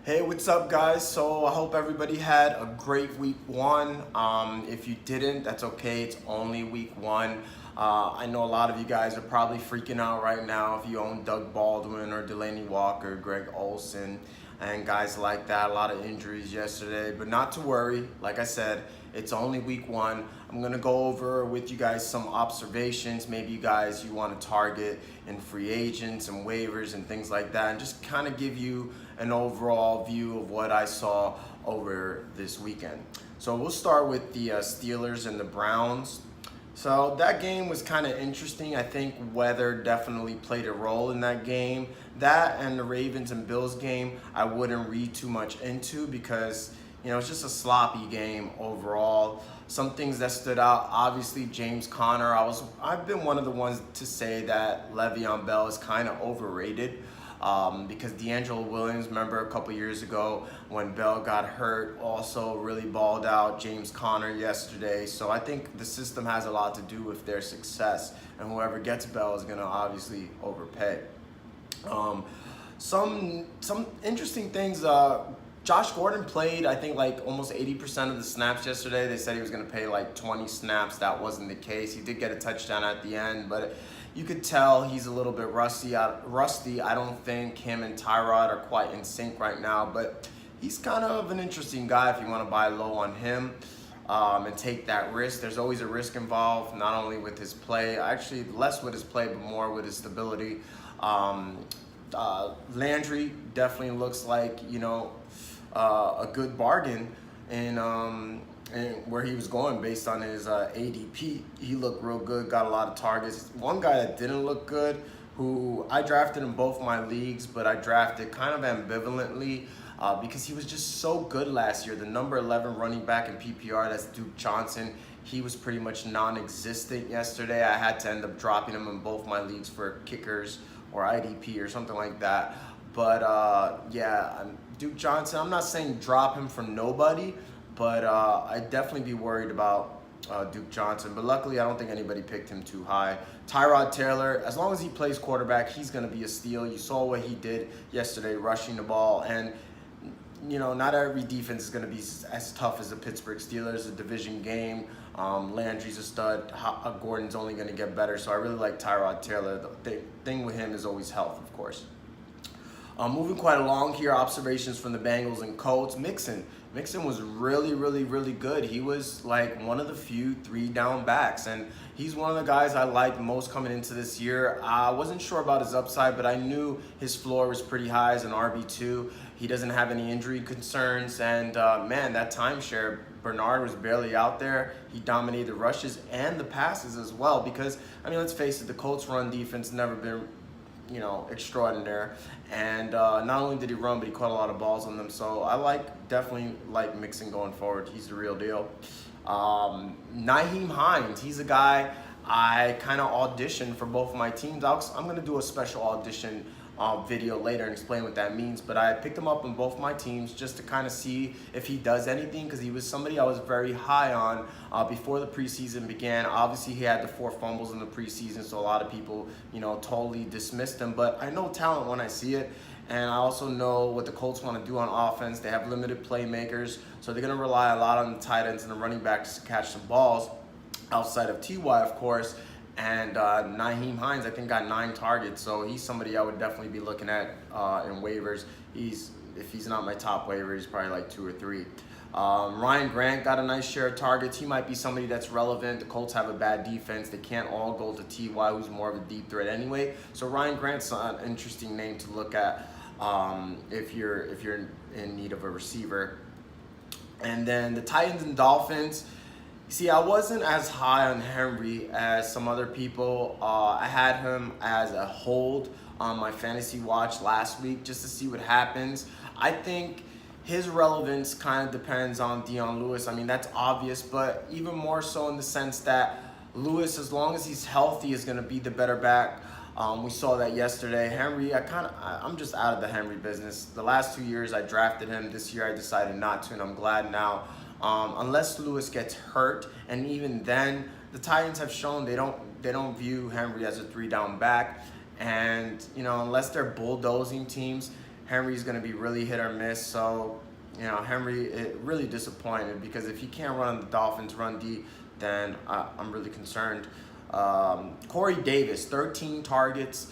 Hey, what's up, guys? So I hope everybody had a great week one. If you didn't, that's okay. It's only week one. I know a lot of you guys are probably freaking out right now if you own Doug Baldwin or Delaney Walker, Greg Olsen, and guys like that. A lot of injuries yesterday, but not to worry. Like I said, it's only week one. I'm gonna go over with you guys some observations. Maybe you want to target in free agents and waivers and things like that, and just kind of give you an overall view of what I saw over this weekend. So we'll start with the Steelers and the Browns. So that game was kind of interesting. I think weather definitely played a role in that game. That and the Ravens and Bills game, I wouldn't read too much into because it's just a sloppy game overall. Some things that stood out, obviously James Conner. I've been one of the ones to say that Le'Veon Bell is kind of overrated. Because D'Angelo Williams, remember a couple years ago when Bell got hurt, also really balled out. James Conner yesterday. So I think the system has a lot to do with their success, and whoever gets Bell is going to obviously overpay. Some interesting things. Josh Gordon played, I think, like almost 80% of the snaps yesterday. They said he was going to play like 20 snaps. That wasn't the case. He did get a touchdown at the end, but you could tell he's a little bit rusty. I don't think him and Tyrod are quite in sync right now, but he's kind of an interesting guy if you want to buy low on him and take that risk. There's always a risk involved, not only with his play, actually less with his play, but more with his stability. Landry definitely looks like, a good bargain and where he was going based on his ADP. He looked real good, got a lot of targets. One guy that didn't look good, who I drafted in both my leagues, but I drafted kind of ambivalently because he was just so good last year. The number 11 running back in PPR, that's Duke Johnson. He was pretty much non-existent yesterday. I had to end up dropping him in both my leagues for kickers or IDP or something like that. But Duke Johnson, I'm not saying drop him for nobody, but I'd definitely be worried about Duke Johnson. But luckily, I don't think anybody picked him too high. Tyrod Taylor, as long as he plays quarterback, he's going to be a steal. You saw what he did yesterday, rushing the ball. And, not every defense is going to be as tough as the Pittsburgh Steelers. A division game. Landry's a stud. Gordon's only going to get better. So I really like Tyrod Taylor. The thing with him is always health, of course. Moving quite along here, observations from the Bengals and Colts. Mixon was really, really, really good. He was like one of the few 3-down backs, and he's one of the guys I liked most coming into this year. I wasn't sure about his upside, but I knew his floor was pretty high as an RB2. He doesn't have any injury concerns, and that timeshare, Bernard was barely out there. He dominated the rushes and the passes as well because, let's face it, the Colts' run defense never been extraordinary. And not only did he run, but he caught a lot of balls on them. So I definitely like Mixon going forward. He's the real deal. Nyheim Hines, he's a guy I kind of auditioned for both of my teams. I'm going to do a special audition video later and explain what that means, but I picked him up on both my teams just to kind of see if he does anything, because he was somebody I was very high on before the preseason began. Obviously, he had the 4 fumbles in the preseason, so a lot of people, totally dismissed him, but I know talent when I see it. And I also know what the Colts want to do on offense. They have limited playmakers, so they're going to rely a lot on the tight ends and the running backs to catch some balls, outside of T.Y., of course. And Nyheim Hines, I think, got 9 targets, so he's somebody I would definitely be looking at in waivers. If he's not my top waiver, he's probably like 2 or 3. Ryan Grant got a nice share of targets. He might be somebody that's relevant. The Colts have a bad defense. They can't all go to T.Y., who's more of a deep threat anyway. So Ryan Grant's an interesting name to look at if you're in need of a receiver. And then the Titans and Dolphins. See, I wasn't as high on Henry as some other people. I had him as a hold on my fantasy watch last week just to see what happens. I think his relevance kind of depends on Dion Lewis. That's obvious, but even more so in the sense that Lewis, as long as he's healthy, is going to be the better back. We saw that yesterday. Henry, I'm just out of the Henry business. The last 2 years I drafted him. This year I decided not to, and I'm glad now. Unless Lewis gets hurt, and even then, the Titans have shown they don't view Henry as a 3-down back, and unless they're bulldozing teams, Henry's going to be really hit or miss. So, Henry really disappointed because if he can't run the Dolphins run D, then I'm really concerned. Corey Davis, 13 targets.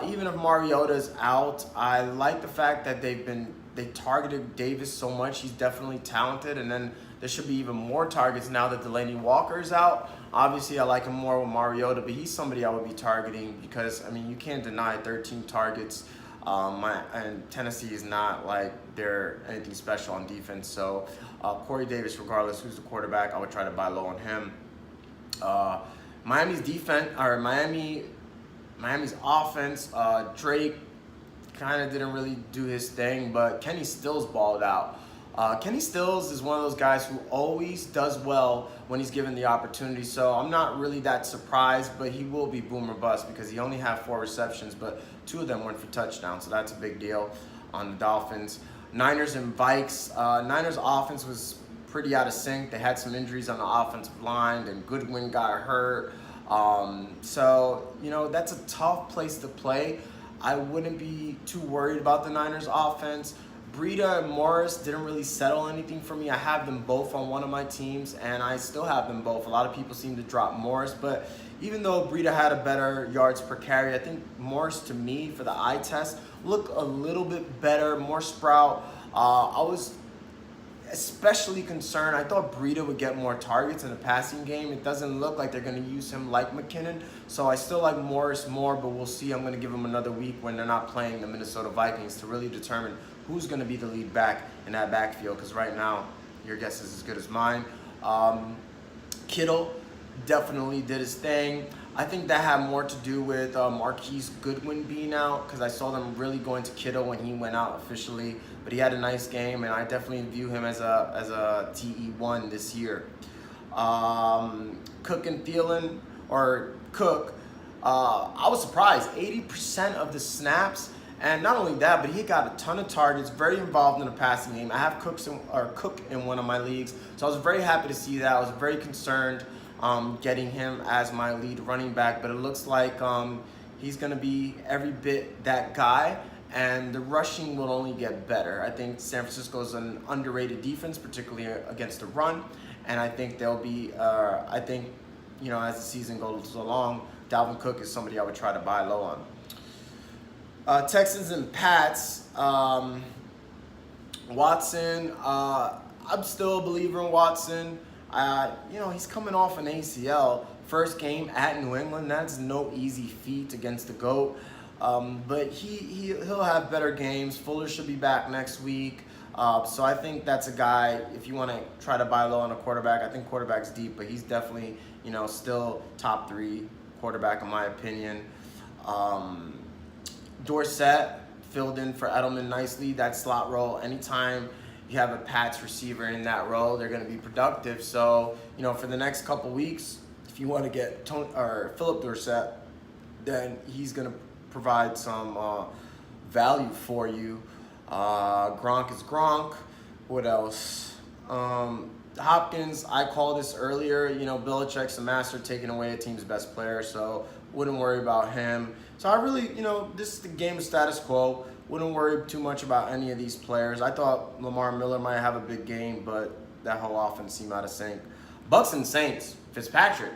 Even if Mariota's out, I like the fact that they targeted Davis so much. He's definitely talented, and then there should be even more targets now that Delaney Walker's out. Obviously, I like him more with Mariota, but he's somebody I would be targeting because, you can't deny 13 targets. And Tennessee is not like they're anything special on defense. So Corey Davis, regardless who's the quarterback, I would try to buy low on him. Miami's defense, or Miami's offense, Drake kind of didn't really do his thing, but Kenny Stills balled out. Kenny Stills is one of those guys who always does well when he's given the opportunity, so I'm not really that surprised, but he will be boom or bust because he only had 4 receptions, but 2 of them went for touchdowns, so that's a big deal on the Dolphins. Niners and Vikes. Niners offense was pretty out of sync. They had some injuries on the offensive line, and Goodwin got hurt. So, that's a tough place to play. I wouldn't be too worried about the Niners offense. Breida and Morris didn't really settle anything for me. I have them both on one of my teams, and I still have them both. A lot of people seem to drop Morris, but even though Breida had a better yards per carry, I think Morris, to me, for the eye test, looked a little bit better, more sprout. I was especially concerned. I thought Breida would get more targets in the passing game. It doesn't look like they're going to use him like McKinnon, so I still like Morris more, but we'll see. I'm going to give him another week when they're not playing the Minnesota Vikings to really determine who's going to be the lead back in that backfield, because right now, your guess is as good as mine. Kittle definitely did his thing. I think that had more to do with Marquise Goodwin being out, because I saw them really going to Kittle when he went out officially. But he had a nice game, and I definitely view him as a TE1 this year. Cook and Thielen, or Cook, I was surprised. 80% of the snaps, and not only that, but he got a ton of targets, very involved in the passing game. I have Cook in one of my leagues, so I was very happy to see that. I was very concerned getting him as my lead running back, but it looks like he's going to be every bit that guy, and the rushing will only get better. I think San Francisco is an underrated defense, particularly against the run, and I think they'll be, as the season goes along, Dalvin Cook is somebody I would try to buy low on. Texans and Pats, Watson, I'm still a believer in Watson. He's coming off an ACL. First game at New England, that's no easy feat against the GOAT. But he'll have better games. Fuller should be back next week. So I think that's a guy, if you want to try to buy low on a quarterback, I think quarterback's deep, but he's definitely, still top 3 quarterback in my opinion. Dorsett filled in for Edelman nicely. That slot role, anytime you have a Pats receiver in that role, they're going to be productive. So, for the next couple weeks, if you want to get Philip Dorsett, then he's going to provide some value for you. Gronk is Gronk. What else? Hopkins, I called this earlier. Belichick's a master taking away a team's best player, so wouldn't worry about him. So I really, this is the game of status quo. Wouldn't worry too much about any of these players. I thought Lamar Miller might have a big game, but that whole offense seemed out of sync. Bucs and Saints, Fitzpatrick.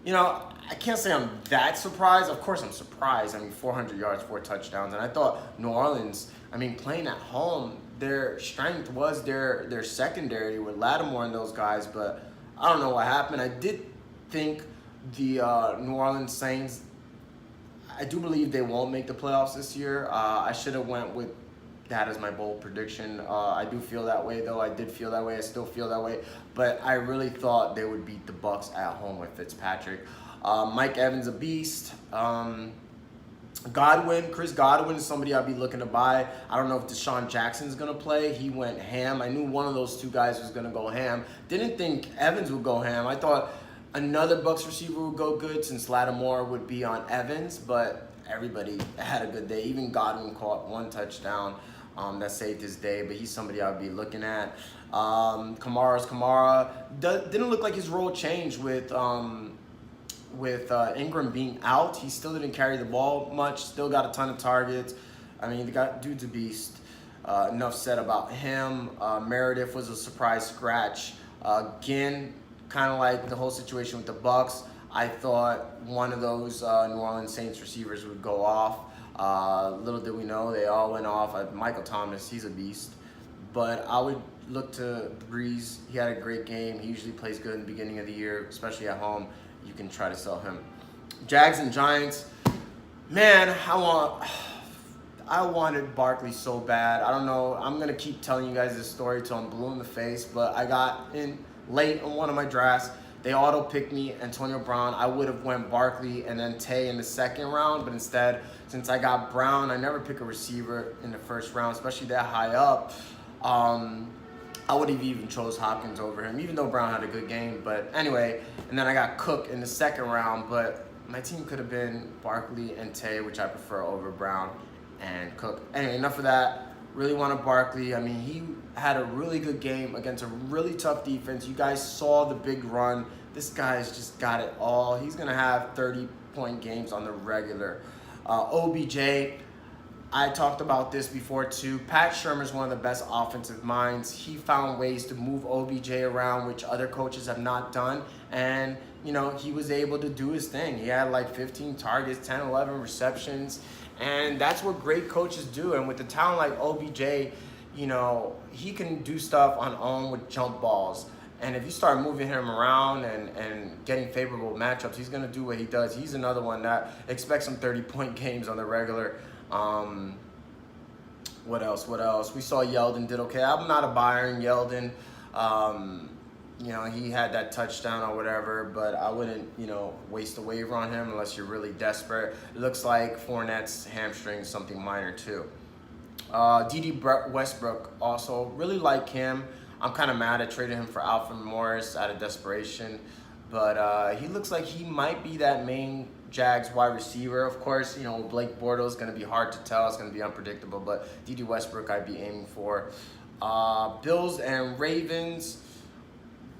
I can't say I'm that surprised. Of course I'm surprised. 400 yards, 4 touchdowns. And I thought New Orleans, playing at home, their strength was their secondary with Lattimore and those guys, but I don't know what happened. I did think the New Orleans Saints, I do believe they won't make the playoffs this year. I should have went with that as my bold prediction. I do feel that way, though. I did feel that way. I still feel that way. But I really thought they would beat the Bucs at home with Fitzpatrick. Mike Evans, a beast. Chris Godwin is somebody I'd be looking to buy. I don't know if Deshaun Jackson's going to play. He went ham. I knew one of those 2 guys was going to go ham. Didn't think Evans would go ham. I thought another Bucs receiver would go good since Lattimore would be on Evans, but everybody had a good day. Even Godwin caught 1 touchdown that saved his day, but he's somebody I would be looking at. Kamara's Kamara. Didn't look like his role changed with Ingram being out. He still didn't carry the ball much, still got a ton of targets. I mean, the guy, dude's a beast. Enough said about him. Meredith was a surprise scratch. Ginn, kind of like the whole situation with the Bucs. I thought one of those New Orleans Saints receivers would go off. Little did we know, they all went off. Michael Thomas, he's a beast. But I would look to Breeze. He had a great game. He usually plays good in the beginning of the year, especially at home. You can try to sell him. Jags and Giants. Man, I wanted Barkley so bad. I don't know. I'm going to keep telling you guys this story till I'm blue in the face. But I got in late on one of my drafts. They auto-picked me, Antonio Brown. I would have went Barkley and then Tay in the second round. But instead, since I got Brown, I never pick a receiver in the first round, especially that high up. I would have even chose Hopkins over him, even though Brown had a good game. But anyway, and then I got Cook in the second round. But my team could have been Barkley and Tay, which I prefer over Brown and Cook. Anyway, enough of that. Really wanted Barkley. I mean, he had a really good game against a really tough defense. You guys saw the big run. This guy's just got it all. He's going to have 30-point games on the regular. OBJ, I talked about this before too. Pat Shurmur's one of the best offensive minds. He found ways to move OBJ around, which other coaches have not done. And, you know, he was able to do his thing. He had like 15 targets, 10, 11 receptions. And that's what great coaches do. And with the talent like OBJ, you know, he can do stuff on own with jump balls. And if you start moving him around and getting favorable matchups, he's going to do what he does. He's another one that expects some 30-point games on the regular. What else? We saw Yeldon did okay. I'm not a buyer in Yeldon. You know, he had that touchdown or whatever, but I wouldn't, you know, waste a waiver on him unless you're really desperate. It looks like Fournette's hamstring is something minor too. D.D. Westbrook also, really like him. I'm kind of mad I traded him for Alfred Morris out of desperation, but he looks like he might be that main Jags wide receiver. Of course, you know, Blake Bortles is going to be hard to tell. It's going to be unpredictable, but D.D. Westbrook I'd be aiming for. Bills and Ravens.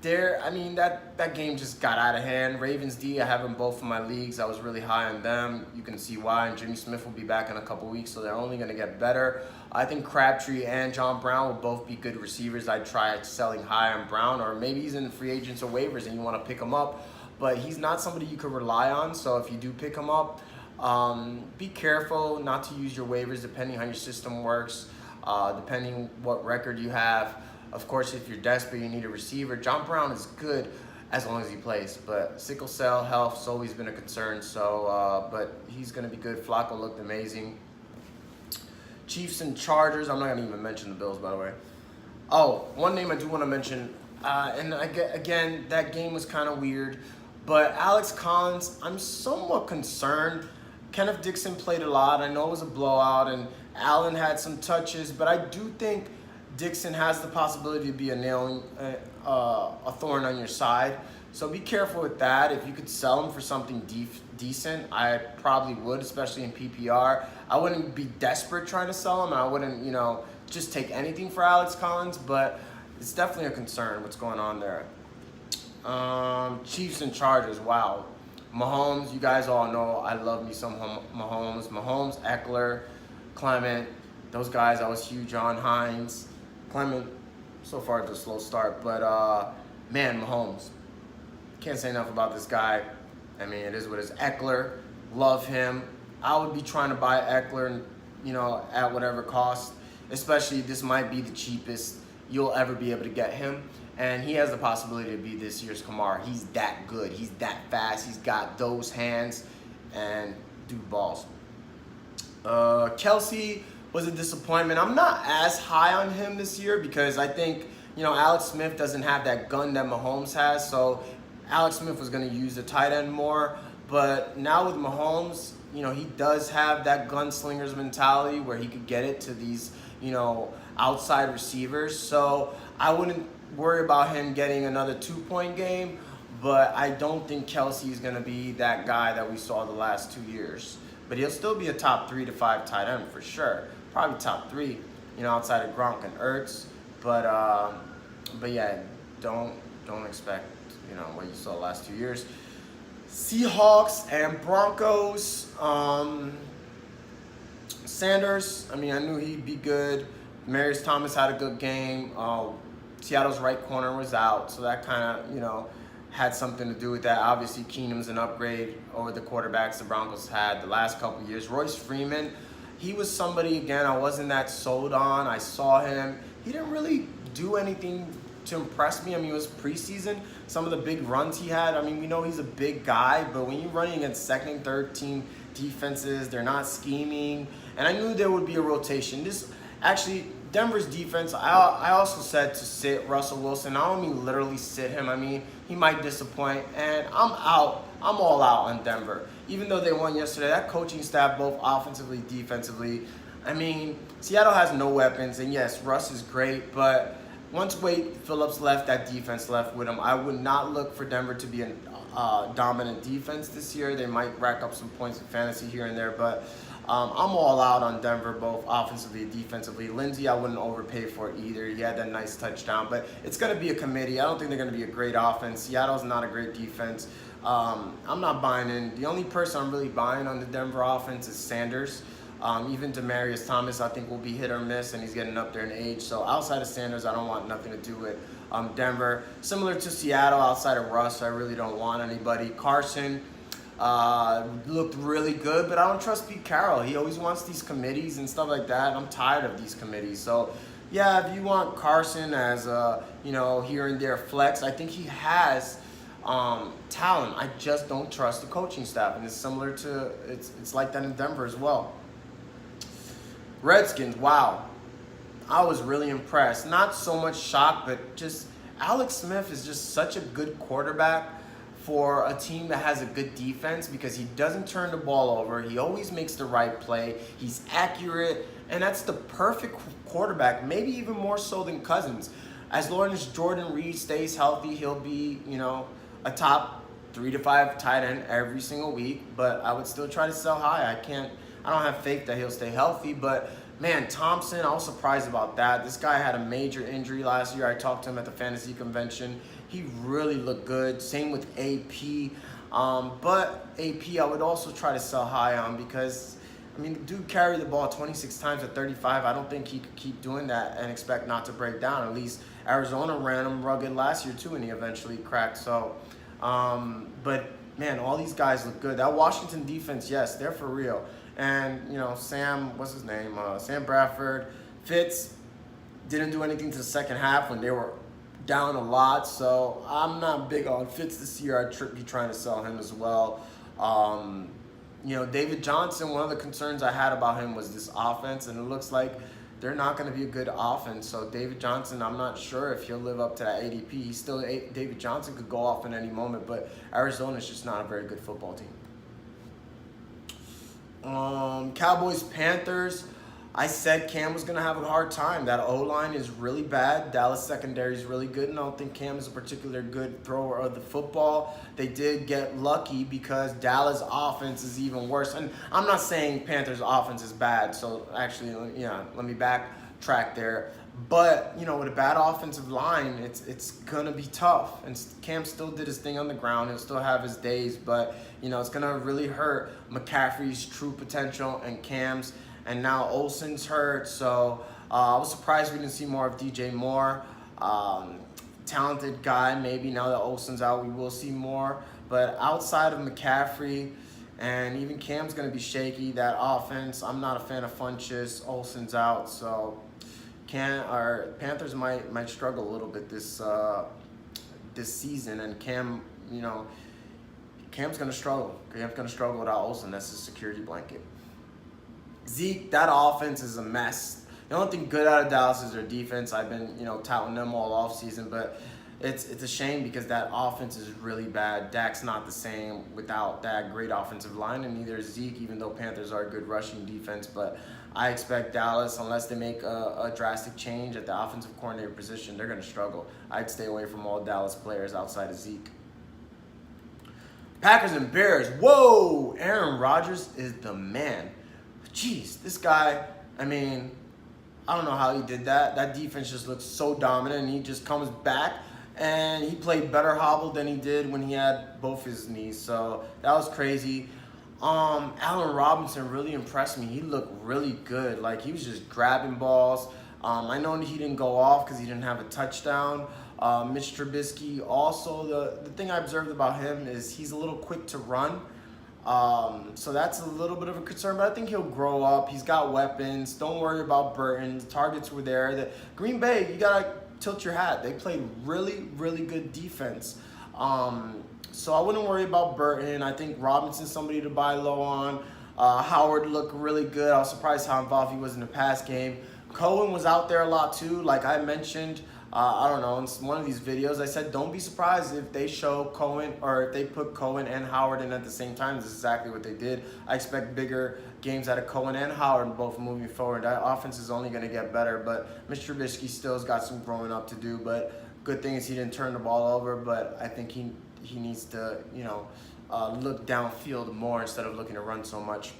I mean, that game just got out of hand. Ravens D, I have them both in my leagues. I was really high on them. You can see why. And Jimmy Smith will be back in a couple weeks, so they're only going to get better. I think Crabtree and John Brown will both be good receivers. I'd try selling high on Brown, or maybe he's in free agents or waivers and you want to pick him up. But he's not somebody you could rely on, so if you do pick him up, be careful not to use your waivers depending how your system works, depending what record you have. Of course, if you're desperate, you need a receiver. John Brown is good as long as he plays, but sickle cell health's always been a concern. So, but he's going to be good. Flacco looked amazing. Chiefs and Chargers. I'm not going to even mention the Bills, by the way. Oh, one name I do want to mention, and again, that game was kind of weird, but Alex Collins, I'm somewhat concerned. Kenneth Dixon played a lot. I know it was a blowout, and Allen had some touches, but I do think Dixon has the possibility to be a thorn on your side. So be careful with that. If you could sell him for something decent, I probably would, especially in PPR. I wouldn't be desperate trying to sell him. I wouldn't, you know, just take anything for Alex Collins, but it's definitely a concern what's going on there. Chiefs and Chargers, wow. Mahomes, you guys all know I love me some Mahomes. Mahomes, Eckler, Clement, those guys I was huge on. Hines. Clement, so far it's a slow start, but man, Mahomes. Can't say enough about this guy. I mean, it is what it is. Eckler, love him. I would be trying to buy Eckler, you know, at whatever cost. Especially, this might be the cheapest you'll ever be able to get him. And he has the possibility to be this year's Kamara. He's that good. He's that fast. He's got those hands and dude balls. Kelsey was a disappointment. I'm not as high on him this year because I think, you know, Alex Smith doesn't have that gun that Mahomes has. So Alex Smith was going to use the tight end more. But now with Mahomes, you know, he does have that gunslinger's mentality where he could get it to these, you know, outside receivers. So I wouldn't worry about him getting another 2-point game. But I don't think Kelsey is going to be that guy that we saw the last 2 years. But he'll still be a top 3 to 5 tight end for sure. Probably top 3, you know, outside of Gronk and Ertz. But yeah, don't expect, you know, what you saw the last 2 years. Seahawks and Broncos. Sanders, I mean, I knew he'd be good. Marius Thomas had a good game. Seattle's right corner was out, so that kind of, had something to do with that. Obviously, Keenum's an upgrade over the quarterbacks the Broncos had the last couple of years. Royce Freeman, he was somebody, again, I wasn't that sold on. I saw him. He didn't really do anything to impress me. I mean, it was preseason. Some of the big runs he had, I mean, we know he's a big guy, but when you're running against second and third team defenses, they're not scheming. And I knew there would be a rotation. Denver's defense, I also said to sit Russell Wilson. I don't mean literally sit him. I mean, he might disappoint. And I'm out. I'm all out on Denver. Even though they won yesterday, that coaching staff, both offensively, defensively, I mean, Seattle has no weapons. And yes, Russ is great. But once Wade Phillips left, that defense left with him. I would not look for Denver to be a dominant defense this year. They might rack up some points in fantasy here and there. But I'm all out on Denver, both offensively and defensively. Lindsey, I wouldn't overpay for it either. He had that nice touchdown, but it's going to be a committee. I don't think they're going to be a great offense. Seattle's not a great defense. I'm not buying in. The only person I'm really buying on the Denver offense is Sanders. Even Demaryius Thomas, I think, will be hit or miss, and he's getting up there in age. So outside of Sanders, I don't want nothing to do with Denver. Similar to Seattle, outside of Russ, I really don't want anybody. Carson looked really good, but I don't trust Pete Carroll. He always wants these committees and stuff like that. I'm tired of these committees. So, yeah, if you want Carson as a, here and there flex, I think he has talent. I just don't trust the coaching staff, and it's similar to it's like that in Denver as well. Redskins, wow. I was really impressed. Not so much shocked, but just Alex Smith is just such a good quarterback for a team that has a good defense because he doesn't turn the ball over. He always makes the right play. He's accurate, and that's the perfect quarterback, maybe even more so than Cousins. As long as Jordan Reed stays healthy, he'll be, a top 3 to 5 tight end every single week, but I would still try to sell high. I don't have faith that he'll stay healthy, but man, Thompson, I was surprised about that. This guy had a major injury last year. I talked to him at the fantasy convention. He really looked good. Same with AP. But AP, I would also try to sell high on because, the dude carried the ball 26 times at 35. I don't think he could keep doing that and expect not to break down. At least Arizona ran him rugged last year too, and he eventually cracked. So, but man, all these guys look good. That Washington defense, yes, they're for real. And, Sam Bradford, Fitz didn't do anything to the second half when they were down a lot. So I'm not big on Fitz this year. I'd be trying to sell him as well. David Johnson, one of the concerns I had about him was this offense, and it looks like they're not going to be a good offense. So David Johnson, I'm not sure if he'll live up to that ADP. David Johnson could go off in any moment, but Arizona's just not a very good football team. Cowboys, Panthers. I said Cam was going to have a hard time. That O-line is really bad. Dallas secondary is really good, and I don't think Cam is a particularly good thrower of the football. They did get lucky because Dallas' offense is even worse. And I'm not saying Panthers' offense is bad, so actually, let me backtrack there. But, with a bad offensive line, it's going to be tough. And Cam still did his thing on the ground. He'll still have his days, but, it's going to really hurt McCaffrey's true potential and Cam's. And now Olsen's hurt, so I was surprised we didn't see more of DJ Moore. Talented guy, maybe now that Olsen's out, we will see more. But outside of McCaffrey and even Cam's going to be shaky, that offense, I'm not a fan of Funchess. Olsen's out, so Panthers might struggle a little bit this season, and Cam, Cam's going to struggle. Cam's going to struggle without Olsen. That's his security blanket. Zeke, that offense is a mess. The only thing good out of Dallas is their defense. I've been, touting them all offseason, but it's a shame because that offense is really bad. Dak's not the same without that great offensive line, and neither is Zeke, even though Panthers are a good rushing defense. But I expect Dallas, unless they make a drastic change at the offensive coordinator position, they're going to struggle. I'd stay away from all Dallas players outside of Zeke. Packers and Bears. Whoa! Aaron Rodgers is the man. Jeez, this guy, I don't know how he did that. That defense just looks so dominant, and he just comes back, and he played better hobbled than he did when he had both his knees. So that was crazy. Allen Robinson really impressed me. He looked really good. Like, he was just grabbing balls. I know he didn't go off because he didn't have a touchdown. Mitch Trubisky, also, the thing I observed about him is he's a little quick to run. So that's a little bit of a concern, but I think he'll grow up. He's got weapons. Don't worry about Burton. The targets were there. The Green Bay, you got to tilt your hat. They played really, really good defense. So I wouldn't worry about Burton. I think Robinson's somebody to buy low on. Howard looked really good. I was surprised how involved he was in the pass game. Cohen was out there a lot too. Like I mentioned, I don't know, in one of these videos, I said don't be surprised if they show Cohen or if they put Cohen and Howard in at the same time. This is exactly what they did. I expect bigger games out of Cohen and Howard both moving forward. That offense is only going to get better, but Mr. Trubisky still's got some growing up to do. But good thing is he didn't turn the ball over, but I think he needs to, look downfield more instead of looking to run so much.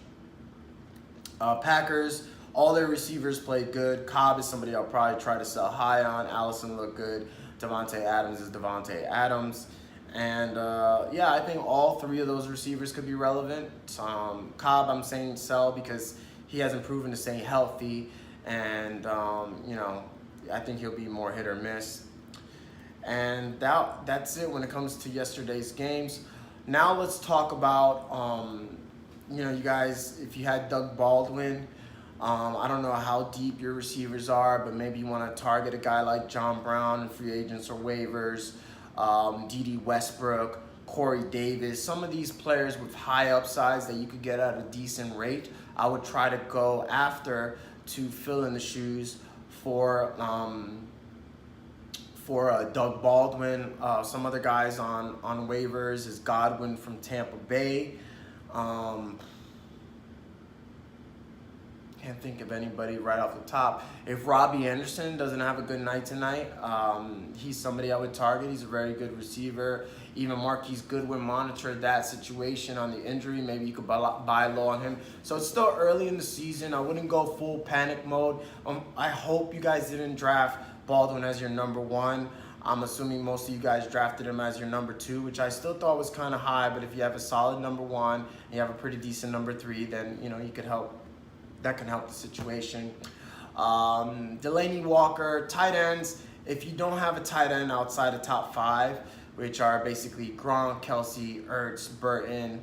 Packers, all their receivers played good. Cobb is somebody I'll probably try to sell high on. Allison looked good. Devontae Adams is Devontae Adams. And, I think all three of those receivers could be relevant. Cobb, I'm saying sell because he hasn't proven to stay healthy. And, I think he'll be more hit or miss. And that's it when it comes to yesterday's games. Now let's talk about, you guys, if you had Doug Baldwin, I don't know how deep your receivers are, but maybe you want to target a guy like John Brown in free agents or waivers, D.D. Westbrook, Corey Davis, some of these players with high upsides that you could get at a decent rate. I would try to go after to fill in the shoes for Doug Baldwin. Some other guys on waivers is Godwin from Tampa Bay. Can't think of anybody right off the top. If Robbie Anderson doesn't have a good night tonight, he's somebody I would target. He's a very good receiver. Even Marquise Goodwin monitored that situation on the injury. Maybe you could buy low on him. So it's still early in the season. I wouldn't go full panic mode. I hope you guys didn't draft Baldwin as your number one. I'm assuming most of you guys drafted him as your number two, which I still thought was kind of high. But if you have a solid number one and you have a pretty decent number three, then you could help. That can help the situation. Delaney Walker, tight ends. If you don't have a tight end outside the top five, which are basically Gronk, Kelsey, Ertz, Burton,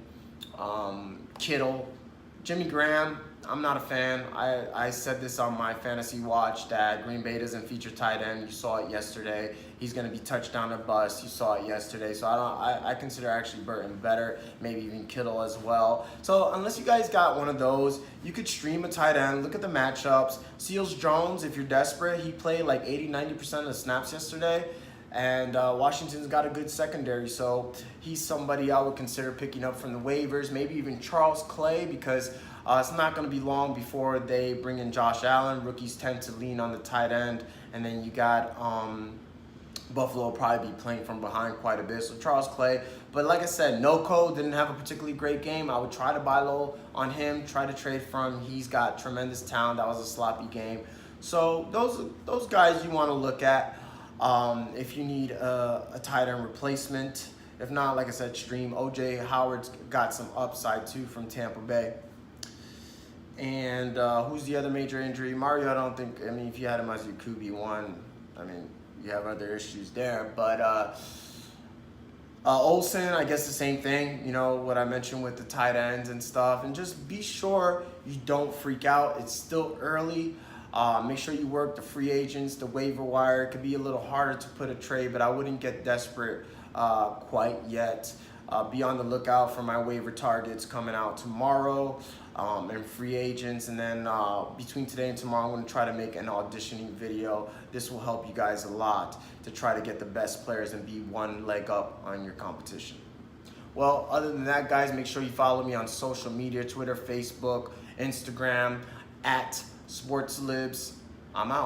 Kittle, Jimmy Graham, I'm not a fan. I said this on my fantasy watch that Green Bay doesn't feature tight end. You saw it yesterday. He's going to be touchdown or bust. You saw it yesterday. So I consider actually Burton better, maybe even Kittle as well. So unless you guys got one of those, you could stream a tight end. Look at the matchups. Seals Jones, if you're desperate, he played like 80-90% of the snaps yesterday. And Washington's got a good secondary, so he's somebody I would consider picking up from the waivers. Maybe even Charles Clay, because it's not going to be long before they bring in Josh Allen. Rookies tend to lean on the tight end. And then you got Buffalo will probably be playing from behind quite a bit. So Charles Clay. But like I said, Noko didn't have a particularly great game. I would try to buy low on him, try to trade from him. He's got tremendous talent. That was a sloppy game. So those guys you want to look at. If you need a tight end replacement. If not, like I said, stream. O.J. Howard's got some upside too from Tampa Bay. And who's the other major injury? Mario, I don't think, if you had him as your QB1, you have other issues there. But Olsen, I guess the same thing, what I mentioned with the tight ends and stuff. And just be sure you don't freak out. It's still early. Make sure you work the free agents, the waiver wire. It could be a little harder to put a trade, but I wouldn't get desperate quite yet. Be on the lookout for my waiver targets coming out tomorrow and free agents. And then between today and tomorrow, I'm going to try to make an auditioning video. This will help you guys a lot to try to get the best players and be one leg up on your competition. Well, other than that, guys, make sure you follow me on social media, Twitter, Facebook, Instagram, @SportsLibs. I'm out.